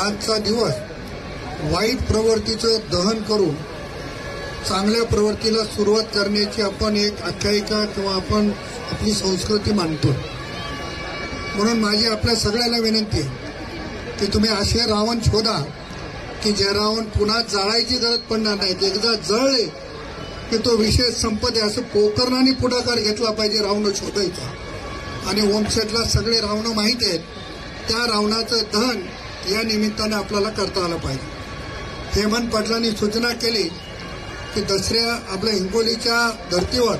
आजचा दिवस वाईट प्रवृत्तीचं दहन करून चांगल्या प्रवृत्तीला सुरुवात करण्याची आपण एक आख्यायिका किंवा आपण आपली संस्कृती मानतो। म्हणून माझी आपल्या सगळ्यांना विनंती आहे की तुम्ही असे रावण शोधा की जे रावण पुन्हा जाळायची गरज पडणार नाही। एकदा जळले की तो विषय संपते। असं पोकर्णाने पुढाकार घेतला पाहिजे रावण शोधायचा। आणि ओमशेटला सगळे रावण माहीत आहेत, त्या रावणाचं दहन या निमित्ताने आपल्याला करता आलं पाहिजे। हेमंत पाटलांनी सूचना केली की दसऱ्या आपल्या हिंगोलीच्या धर्तीवर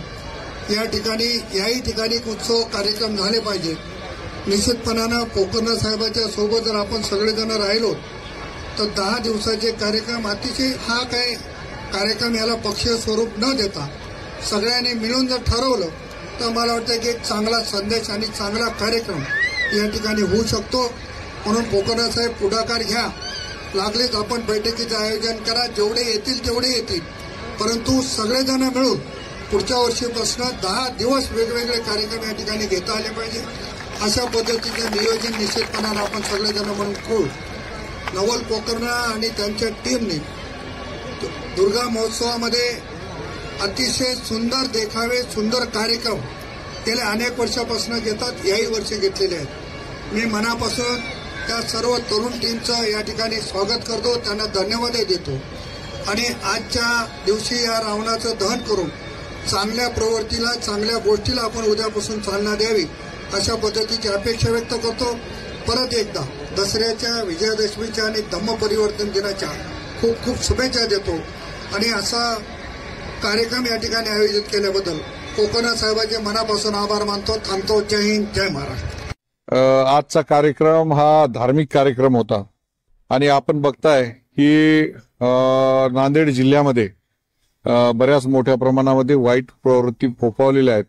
याही ठिकाणी उत्सव कार्यक्रम झाले पाहिजे। निश्चितपणानं पोकर्णा साहेबाच्या सोबत जर आपण सगळेजण राहिलो तर 10 दिवसाचे कार्यक्रम अतिशय हा काय कार्यक्रम याला पक्षीय स्वरूप न देता सगळ्यांनी मिळून जर ठरवलं तर मला वाटतं की एक चांगला संदेश आणि चांगला कार्यक्रम या ठिकाणी होऊ शकतो। म्हणून पोकर्णा साहेब पुढाकार घ्या, लागलेच आपण बैठकीचं आयोजन करा, जेवढे येतील तेवढे येतील, परंतु सगळेजण मिळून पुढच्या वर्षीपासून 10 दिवस वेगवेगळे कार्यक्रम या ठिकाणी घेता आले पाहिजे। अशा पद्धतीचं नियोजन निश्चितपणानं आपण सगळेजण म्हणून करू। नवल पोकर्णा आणि त्यांच्या टीमने दुर्गा महोत्सवामध्ये अतिशय सुंदर देखावे, सुंदर कार्यक्रम गेल्या अनेक वर्षापासून घेतात, याही वर्षी घेतलेले आहेत। मी मनापासून त्या सर्व तरुण टीमचं या ठिकाणी स्वागत करतो, त्यांना धन्यवाद देतो। आणि आजच्या दिवशी या रावणाचं दहन करून चांगल्या प्रवृत्तीला, चांगल्या गोष्टीला आपण उद्यापासून चालना द्यावी अशा पद्धतीची अपेक्षा व्यक्त करतो। परत एकदा दसऱ्याच्या, विजयादशमीच्या आणि धम्मपरिवर्तन दिनाच्या खूप खूप शुभेच्छा देतो। आणि असा कार्यक्रम या ठिकाणी आयोजित केल्याबद्दल पोकर्णा साहेबांचे मनापासून आभार मानतो। थांबतो। जय हिंद, जय महाराष्ट्र। आजचा कार्यक्रम हा धार्मिक कार्यक्रम होता आणि आपण बघताय की नांदेड जिल्ह्यामध्ये बऱ्याच मोठ्या प्रमाणामध्ये वाईट प्रवृत्ती फोफावलेल्या आहेत।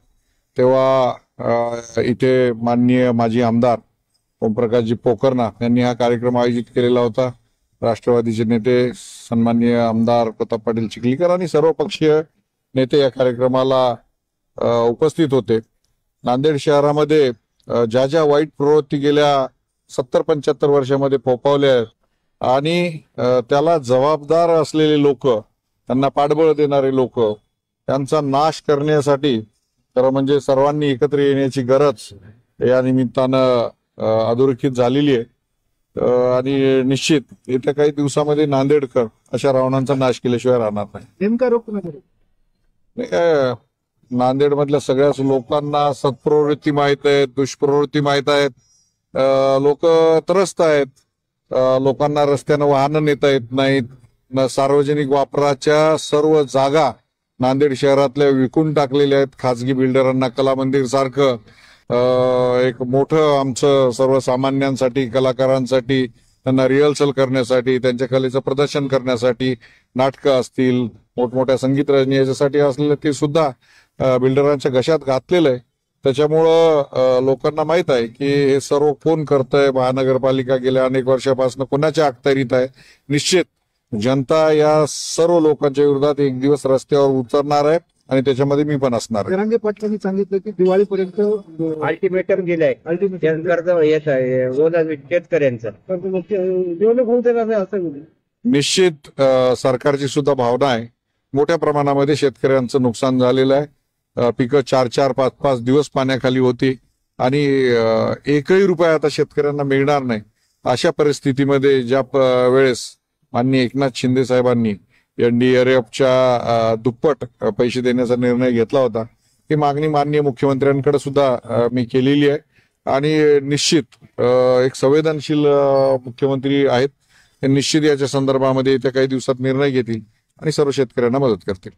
तेव्हा इथे माननीय माजी आमदार ओमप्रकाशजी पोकर्णा यांनी हा कार्यक्रम आयोजित केलेला होता। राष्ट्रवादीचे नेते सन्माननीय आमदार प्रताप पाटील चिखलीकर आणि सर्व पक्षीय नेते या कार्यक्रमाला उपस्थित होते। नांदेड शहरामध्ये ज्या ज्या वाईट प्रवृत्ती गेल्या 70-75 वर्षामध्ये फोफावल्या आहेत आणि त्याला जबाबदार असलेले लोक, त्यांना पाठबळ देणारे लोक, त्यांचा नाश करण्यासाठी तर म्हणजे सर्वांनी एकत्र येण्याची गरज या निमित्तानं अधोरेखित झालेली आहे। आणि निश्चित येत्या काही दिवसामध्ये नांदेडकर अशा रावणांचा नाश केल्याशिवाय राहणार नाही। नेमका रोख नाही, नांदेडमधल्या सगळ्याच लोकांना सत्प्रवृत्ती माहित आहेत, दुष्प्रवृत्ती माहित आहेत। लोक त्रस्त आहेत, लोकांना रस्त्यानं वाहनं नेता येत नाहीत। सार्वजनिक वापराच्या सर्व जागा नांदेड शहरातल्या विकून टाकलेल्या आहेत खासगी बिल्डरांना। कला मंदिर सारखं एक मोठं आमचं सर्वसामान्यांसाठी, कलाकारांसाठी, त्यांना रिहर्सल करण्यासाठी, त्यांच्या कलेचं प्रदर्शन करण्यासाठी नाटकं असतील, मोठमोठ्या संगीत रचना याच्यासाठी असलेलं ते सुद्धा बिल्डरांच्या घशात घातलेलं आहे। त्याच्यामुळं लोकांना माहित आहे की हे सर्व कोण करतंय। महानगरपालिका गेल्या अनेक वर्षापासून कोणाच्या अखत्यारीत आहे। निश्चित जनता या सर्व लोकांच्या विरोधात एक दिवस रस्त्यावर उतरणार आहे आणि त्याच्यामध्ये मी पण असणार आहे। जरांगे पाटलांनी सांगितलं की दिवाळीपर्यंत अल्टिमेटम दिलाय शेतकऱ्यांचं, निश्चित सरकारची सुद्धा भावना आहे। मोठ्या प्रमाणामध्ये शेतकऱ्यांचं नुकसान झालेलं आहे। पिकं 4-4, 5-5 दिवस पाण्याखाली होती आणि एकही रुपया आता शेतकऱ्यांना मिळणार नाही। अशा परिस्थितीमध्ये ज्या वेळेस माननीय एकनाथ शिंदे साहेबांनी NDRFच्या दुप्पट पैसे देण्याचा निर्णय घेतला होता, ही मागणी माननीय मुख्यमंत्र्यांकडे सुद्धा मी केलेली आहे। आणि निश्चित एक संवेदनशील मुख्यमंत्री आहेत, ते निश्चित याच्या संदर्भामध्ये येत्या काही दिवसात निर्णय घेतील आणि सर्व शेतकऱ्यांना मदत करतील।